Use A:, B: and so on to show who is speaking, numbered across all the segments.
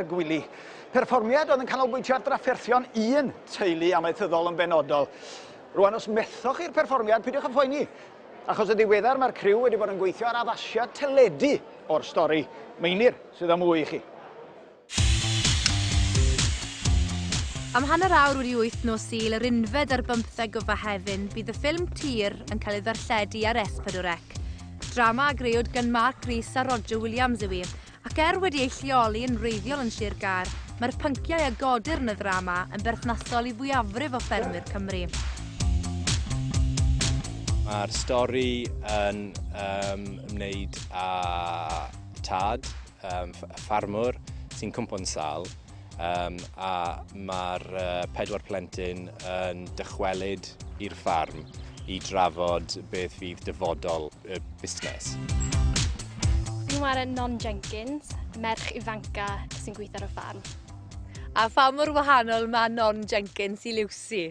A: Gwili. Perfformiad oedd yn canolbwyntio ar drafferthion un teulu amaethyddol yn benodol. Rwan, os methoch chi'r perfformiad, peidiwch â phoeni. Achos y diweddar mae'r criw wedi bod yn gweithio ar addasiad teledu o'r stori. Meinir sydd am mwy i chi.
B: Am hanner awr wedi 8 nos Sul, yr unfed ar 15 o Fehefin, bydd y ffilm tir yn cael ei ddarlledu ar S4C. Drama a greod gan Mark Rees a Roger Williams yw hi, ac wedi ei lleoli yn wreiddiol yn Sir Gar, mae'r pynciau a godir yn y ddrama yn berthnasol i fwyafrif o ffermwyr Cymru.
C: Mae'r stori yn ymwneud â tad, ffarmwr sy'n cwmpo'n sal, a mae'r 4 plentyn yn dychwelyd i'r ffarm i drafod beth fydd dyfodol y busnes.
D: Fi'n wario Non Jenkins, merch ifanca sy'n gweithio ar y ffarm.
B: A pha mor wahanol mae Non Jenkins i Lucy?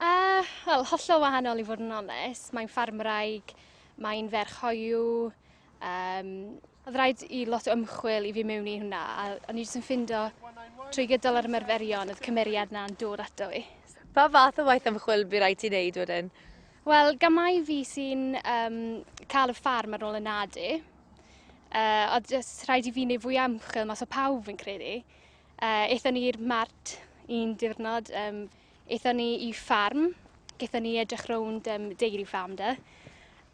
D: Wel, hollol wahanol i fod yn onest. Mae'n ffarmwraig, mae'n ferch hoiw. Oedd rhaid i lot o ymchwil i fi mewn i hwnna, a o'n i jyst yn ffindo trwy gydol ar ymarferion, oedd cymeriad na'n dod ato fi.
B: Pa fath o waith ymchwil bydd rhaid ti wneud wedyn?
D: Wel, gamau fi sy'n cael y ffarm ar ôl y nadu. Oedd jyst rhaid i fi wneud fwy ymchwil mas o pawb fi'n credu. Eithon ni'r mart un diwrnod, eithon ni i ffarm, gaethon ni edrych rownd dairy farm da.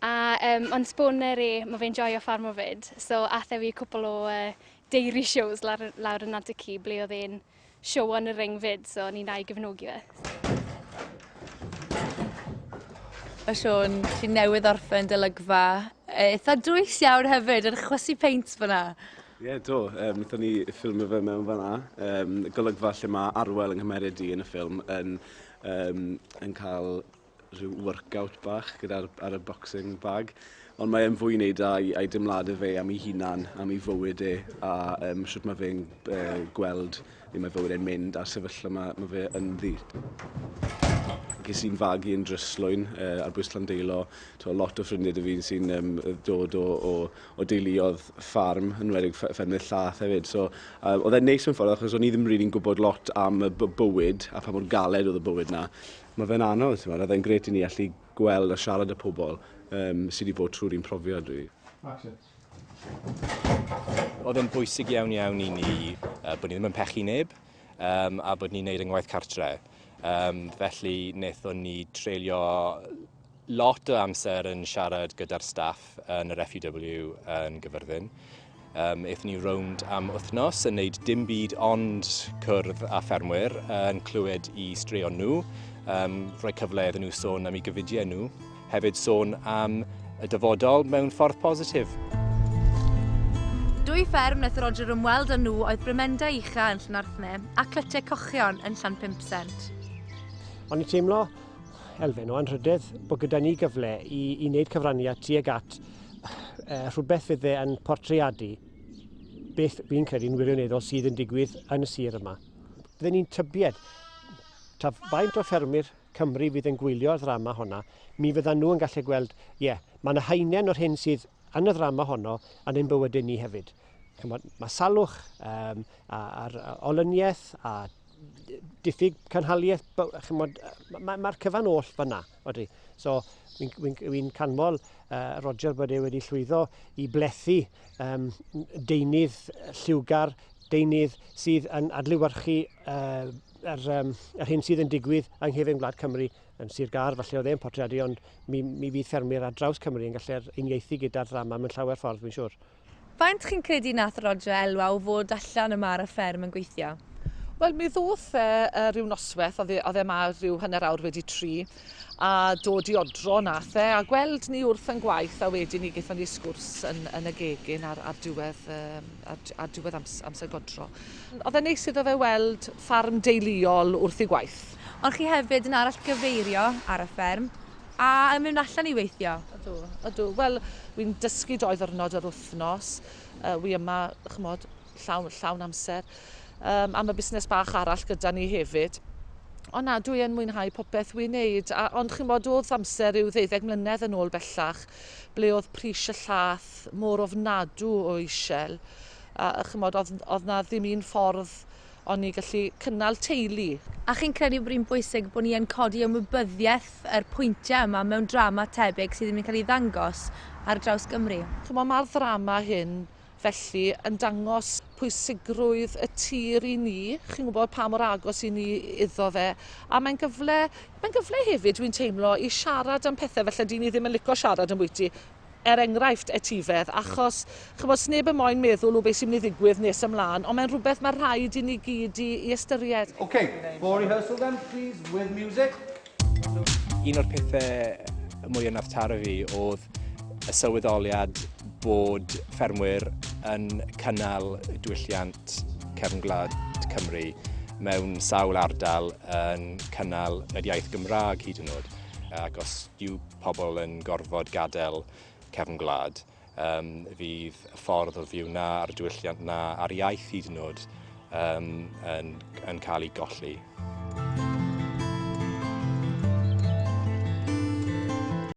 D: A ond sbwner mae fe'n joio ffarm o fyd, so athef fi cwpl o dairy shows lawr yn Atyci, ble oedd e'n show yn y ring fyd, so ni'n ei gefnogi fe.
B: O Sion, ti'n newydd orffen dylygfa. Eitha dwys iawn hefyd, yn chwysu peint fyna.
E: Ie, do. Wnaethon ni ffilmio fe mewn fan'na. Golygfa lle mae Arwel yng Nghymru yn y ffilm yn cael rhyw workout bach gyda'r ar y boxing bag. Ond mae e'n fwy wneud a'i dimladau fe am ei hunan, am ei fywyd a sut mae fe'n gweld le mae fywyd e'n mynd a'r sefyllfa mae fe yn ddi. Ges i'n fagu yn dryslwyn ar bwys Llandeilo. Lot o ffrindiau dy fi sy'n dod o deuluodd ffarm, yn wedig ffermydd llath hefyd. So, oedd e'n neis yn ffordd, achos o'n i ddim rili'n gwybod lot am y bywyd a pa mor galed oedd y bywyd na. Mae fe'n anodd, oedd e'n gret i ni allu gweld a siarad â pobl sydd wedi bod trwy'r un profiad.
C: Oedd e'n bwysig iawn i ni bod ni ddim yn pechu neb a bod ni'n gwneud yngwaith cartre. Felly wnaethon ni treulio lot o amser yn siarad gyda'r staff yn yr FUW yn Gyfyrddin. Eithon ni rownd am wythnos yn gwneud dim byd ond cwrdd â ffermwyr yn clywed i straeon nhw, rhoi cyfle iddyn nhw sôn am eu gyfidiau nhw, hefyd sôn am y dyfodol mewn ffordd positif.
B: Dwy fferm wnaeth Roger ymweld â nhw oedd Bremenda Ucha yn Llanarthne a Clytiau Cochion yn Llanpumsent.
F: Ond i teimlo elfen o anrhydedd bod gyda ni gyfle i wneud cyfraniad tuag at rhywbeth fydd yn portreadu beth fi'n credu'n wirioneddol sydd yn digwydd yn y sir yma. Byddwn ni'n tybied, ta faint o ffermwyr Cymru fydd yn gwylio'r ddrama honna, mi fyddan nhw yn gallu gweld, mae yna haenen o'r hyn sydd yn y ddrama honno yn ein bywydau ni hefyd. Mae salwch a'r olyniaeth a diffyg cynhaliaeth, mae'r cyfan oll fyna. So, wy'n canmol Roger bod e wedi llwyddo i blethu deunydd lliwgar, deunydd sydd yn adlewyrchu yr hyn sydd yn digwydd yng nghefn Gwlad Cymru yn Sir Gar, falle oedd e'n portreadu, ond mi fydd ffermwyr ar draws Cymru yn gallu uniaethu gyda'r ddrama mewn llawer ffordd, fi'n siŵr.
B: Faint chi'n credu nath Roger elwa o fod allan yma ar y fferm yn gweithio?
G: Wel, mi ddoth rhyw noswaith, oedd e yma rhyw hanner awr wedi 3, a dod i odro nath a gweld ni wrth yn gwaith, a wedyn ni gaethon ni sgwrs yn y gegin ar diwedd amser godro. Oedd e'n neis iddo fe weld ffarm deuluol wrth i gwaith.
B: Ond chi hefyd yn arall gyfeirio ar y fferm a yn mynd allan i weithio?
G: Ydw. Wel, wy'n dysgu 2 ddiwrnod yr wythnos. Wi yma, chymod, llawn amser. Am y busnes bach arall gyda ni hefyd. Ond na, dwi yn mwynhau popeth wy'n neud. Ond chymod, oedd amser rhyw 12 mlynedd yn ôl bellach, ble oedd pris y llath mor ofnadw o isel. A chymod, oedd na ddim un ffordd o'n ni gallu cynnal teulu.
B: A chi'n credu bod hi'n bwysig bod ni yn codi ymwybyddiaeth yr pwyntiau yma mewn drama tebyg sydd ddim yn cael ei ddangos ar draws Gymru?
G: Chymod, mae'r ddrama hyn felly yn dangos pwysigrwydd y tir i ni. Chi'n gwybod pa mor agos i ni iddo fe. A mae'n gyfle hefyd, dwi'n teimlo, i siarad am pethau felly dyn ni ddim yn licio siarad am bwyty. Enghraifft etifedd, achos chymod, sneb yn moyn meddwl o beth sy'n mynd i ddigwydd nes ymlaen, ond mae'n rhywbeth mae rhaid i ni gyd i ystyried.
H: Okay, for rehearsal then, please, with music.
C: Un o'r pethau mwy yn taro fi oedd y sylweddoliad bod ffermwyr yn cynnal diwylliant cefn gwlad Cymru mewn sawl ardal yn cynnal y iaith Gymraeg hyd yn oed. Ac os yw pobl yn gorfod gadael cefn gwlad, fydd y ffordd o fyw na a'r diwylliant na a'r iaith hyd yn oed yn cael ei golli.